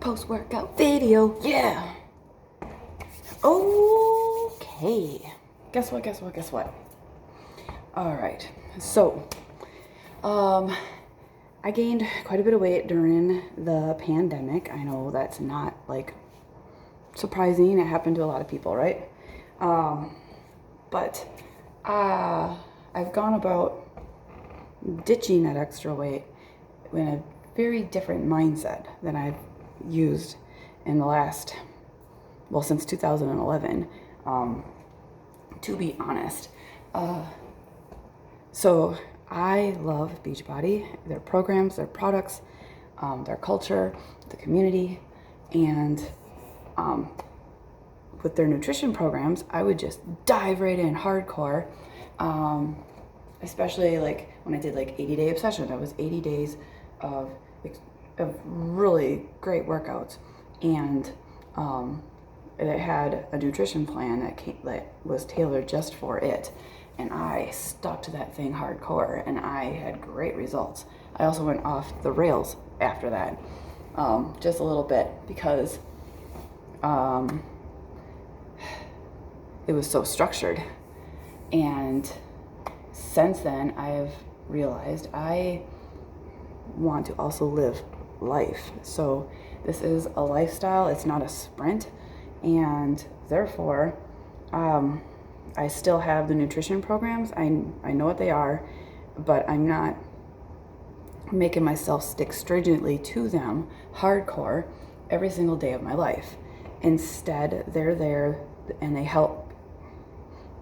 post-workout video. Yeah. Okay. Guess what? All right. So, I gained quite a bit of weight during the pandemic. I know that's not like surprising. It happened to a lot of people, right? But I've gone about ditching that extra weight in a very different mindset than I've used in the last, since 2011, to be honest. So I love Beachbody, their programs, their products, their culture, the community, and with their nutrition programs, I would just dive right in hardcore. Especially like when I did like 80-day obsession, that was 80 days of really great workouts, and it had a nutrition plan that was tailored just for it, and I stuck to that thing hardcore, and I had great results. I also went off the rails after that, just a little bit, because it was so structured. And since then, I have realized I want to also live life. So this is a lifestyle, it's not a sprint. And therefore, I still have the nutrition programs. I know what they are, but I'm not making myself stick stringently to them hardcore every single day of my life. Instead, they're there and they help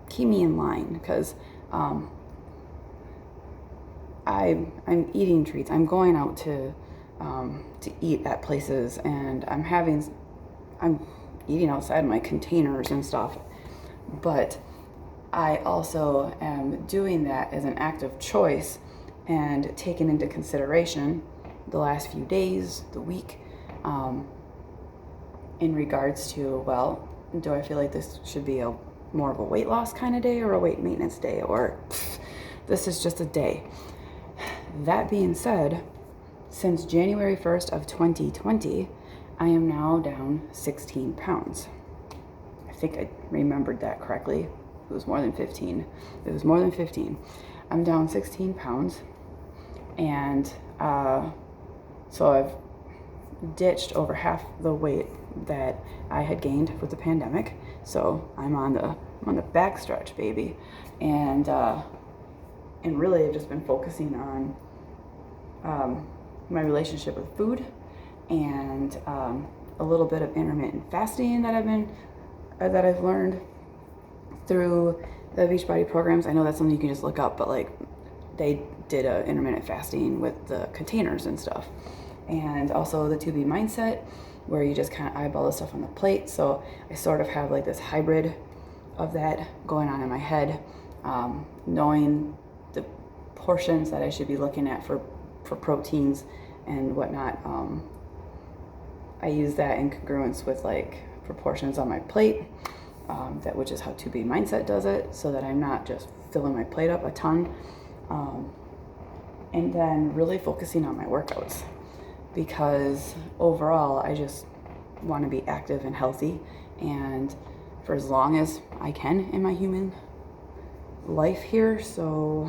keep me in line, because I'm eating treats. I'm going out to eat at places, and I'm eating outside my containers and stuff. But I also am doing that as an act of choice and taking into consideration the last few days, the week, in regards to, well, do I feel like this should be more of a weight loss kind of day or a weight maintenance day, or this is just a day. That being said, since January 1st of 2020, I am now down 16 pounds. I think I remembered that correctly. It was more than 15. I'm down 16 pounds. And so I've ditched over half the weight that I had gained with the pandemic. So I'm on the back stretch, baby. And really I've just been focusing on my relationship with food, and a little bit of intermittent fasting that I've learned through the Beachbody programs. I know that's something you can just look up, but like they did a intermittent fasting with the containers and stuff, and also the 2B mindset, where you just kind of eyeball the stuff on the plate. So I sort of have like this hybrid of that going on in my head, knowing the portions that I should be looking at for proteins and whatnot. I use that in congruence with like proportions on my plate, which is how 2B mindset does it, so that I'm not just filling my plate up a ton, and then really focusing on my workouts, because overall I just want to be active and healthy, and for as long as I can in my human life here. So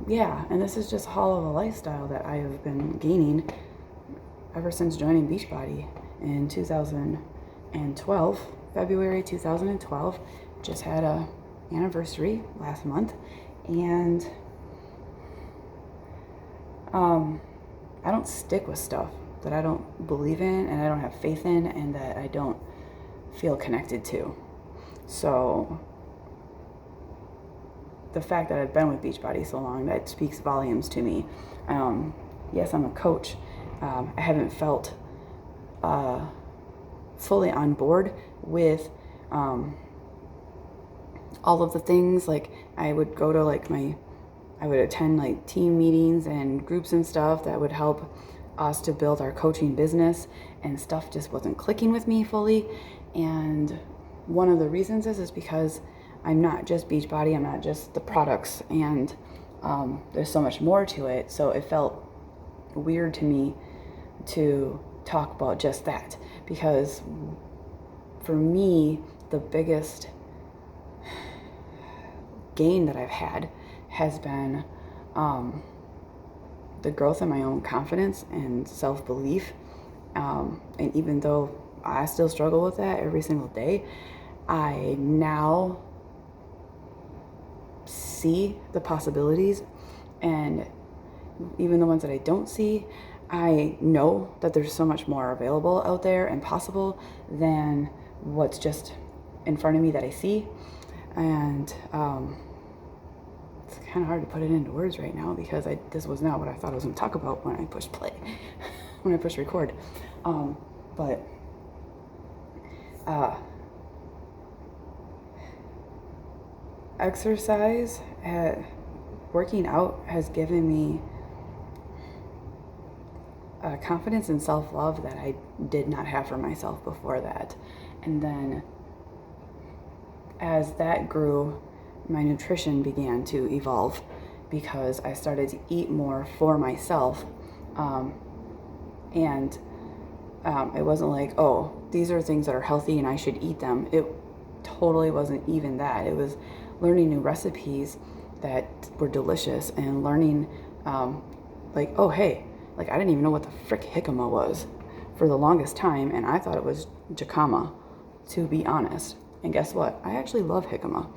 yeah, and this is just all of a lifestyle that I have been gaining ever since joining Beachbody in 2012, February 2012. Just had a anniversary last month, and I don't stick with stuff that I don't believe in, and I don't have faith in, and that I don't feel connected to. So the fact that I've been with Beachbody so long, that speaks volumes to me. Yes, I'm a coach. I haven't felt fully on board with all of the things. Like I would go to I would attend like team meetings and groups and stuff that would help us to build our coaching business, and stuff just wasn't clicking with me fully. And one of the reasons is because I'm not just Beachbody, I'm not just the products, and there's so much more to it. So it felt weird to me to talk about just that, because for me, the biggest gain that I've had has been the growth in my own confidence and self-belief. And even though I still struggle with that every single day, I now see the possibilities, and even the ones that I don't see, I know that there's so much more available out there and possible than what's just in front of me that I see. And it's kind of hard to put it into words right now, because this was not what I thought I was going to talk about when I pushed play, when I pushed record. But exercise, working out has given me confidence and self-love that I did not have for myself before that. And then as that grew, my nutrition began to evolve, because I started to eat more for myself. And it wasn't like, oh, these are things that are healthy and I should eat them. It totally wasn't even that. It was learning new recipes that were delicious, and learning like, oh, hey, like I didn't even know what the frick jicama was for the longest time, and I thought it was jicama, to be honest. And guess what? I actually love jicama.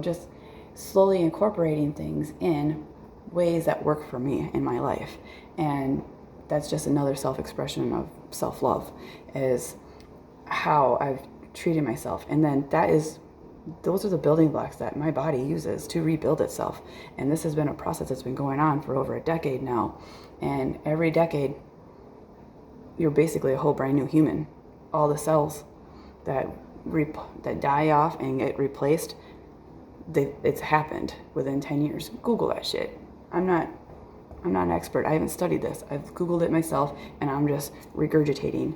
Just slowly incorporating things in ways that work for me in my life. And that's just another self-expression of self-love, is how I've treated myself. And then those are the building blocks that my body uses to rebuild itself. And this has been a process that's been going on for over a decade now. And every decade, you're basically a whole brand new human. All the cells that die off and get replaced, it's happened within 10 years. Google that shit. I'm not an expert. I haven't studied this. I've Googled it myself, and I'm just regurgitating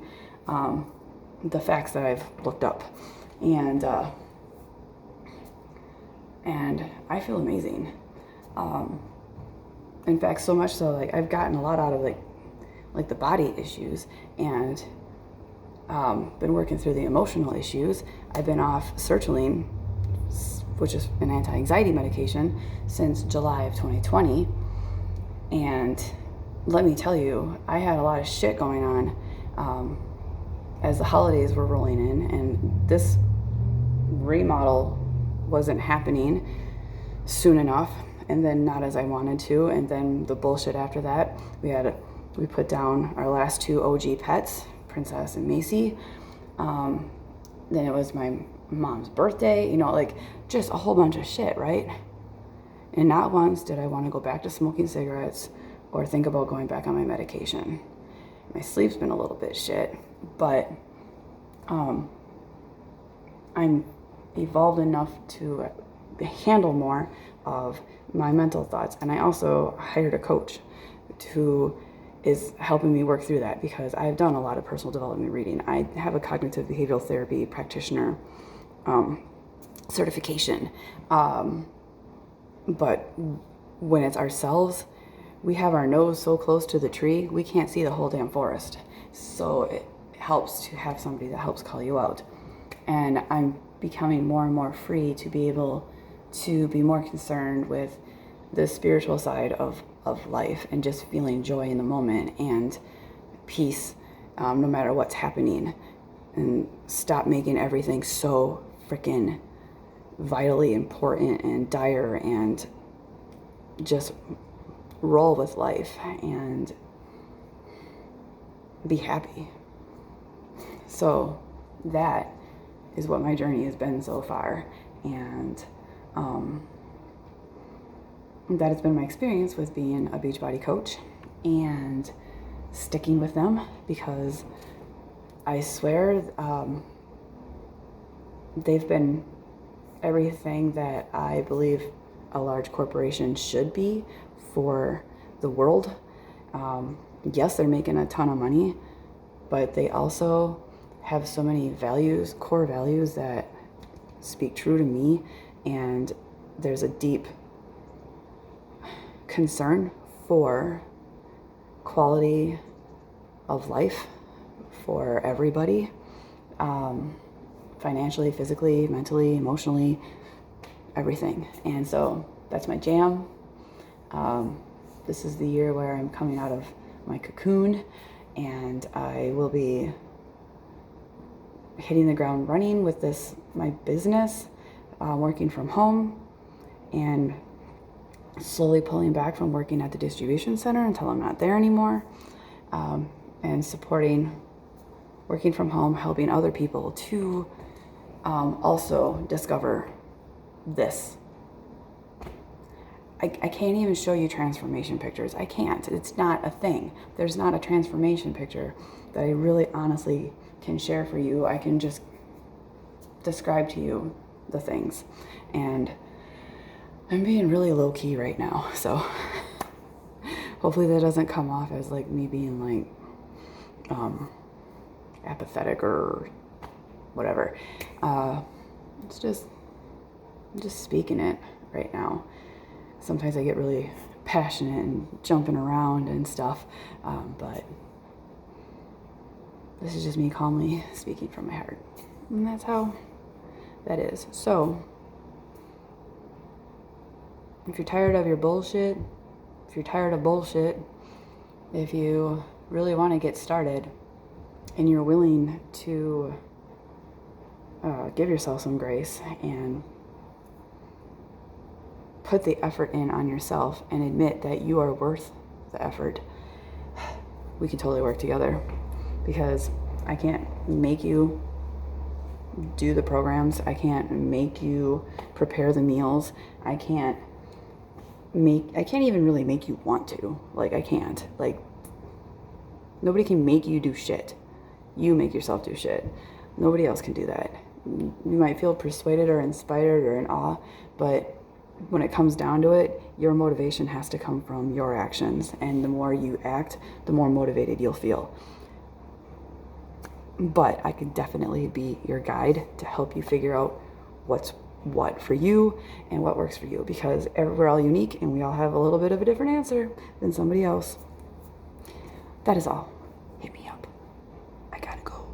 the facts that I've looked up. And I feel amazing. In fact, so much so, like, I've gotten a lot out of like the body issues, and been working through the emotional issues. I've been off sertraline, which is an anti-anxiety medication, since July of 2020. And let me tell you, I had a lot of shit going on as the holidays were rolling in, and this remodel wasn't happening soon enough, and then not as I wanted to, and then the bullshit after that. We put down our last two OG pets, Princess and Macy. Then it was my mom's birthday, like just a whole bunch of shit, right? And not once did I want to go back to smoking cigarettes or think about going back on my medication. My sleep's been a little bit shit, but I'm evolved enough to handle more of my mental thoughts. And I also hired a coach who is helping me work through that, because I've done a lot of personal development reading. I have a cognitive behavioral therapy practitioner certification. But when it's ourselves, we have our nose so close to the tree, we can't see the whole damn forest. So it helps to have somebody that helps call you out. And I'm becoming more and more free to be able to be more concerned with the spiritual side of life, and just feeling joy in the moment and peace no matter what's happening, and stop making everything so freaking vitally important and dire, and just roll with life and be happy. So that is what my journey has been so far, and that has been my experience with being a Beachbody coach and sticking with them, because I swear they've been everything that I believe a large corporation should be for the world. Yes, they're making a ton of money, but they also have so many values, core values, that speak true to me, and there's a deep concern for quality of life for everybody, financially, physically, mentally, emotionally, everything. And so that's my jam. This is the year where I'm coming out of my cocoon, and I will be hitting the ground running with my business, working from home, and slowly pulling back from working at the distribution center until I'm not there anymore, and supporting, working from home, helping other people to also discover this. I can't even show you transformation pictures. I can't. It's not a thing. There's not a transformation picture that I really honestly can share for you. I can just describe to you the things. And I'm being really low key right now. So hopefully that doesn't come off as like me being like apathetic or whatever. It's just, I'm just speaking it right now. Sometimes I get really passionate and jumping around and stuff, but this is just me calmly speaking from my heart. And that's how that is. So, if you're tired of your bullshit, if you're tired of bullshit, if you really want to get started and you're willing to give yourself some grace and put the effort in on yourself and admit that you are worth the effort, we can totally work together, because I can't make you do the programs. I can't make you prepare the meals. I can't even really make you want to. Like, I can't. Like, nobody can make you do shit. You make yourself do shit. Nobody else can do that. You might feel persuaded or inspired or in awe, but when it comes down to it, your motivation has to come from your actions. And the more you act, the more motivated you'll feel. But I could definitely be your guide to help you figure out what's what for you and what works for you, because we're all unique and we all have a little bit of a different answer than somebody else. That is all.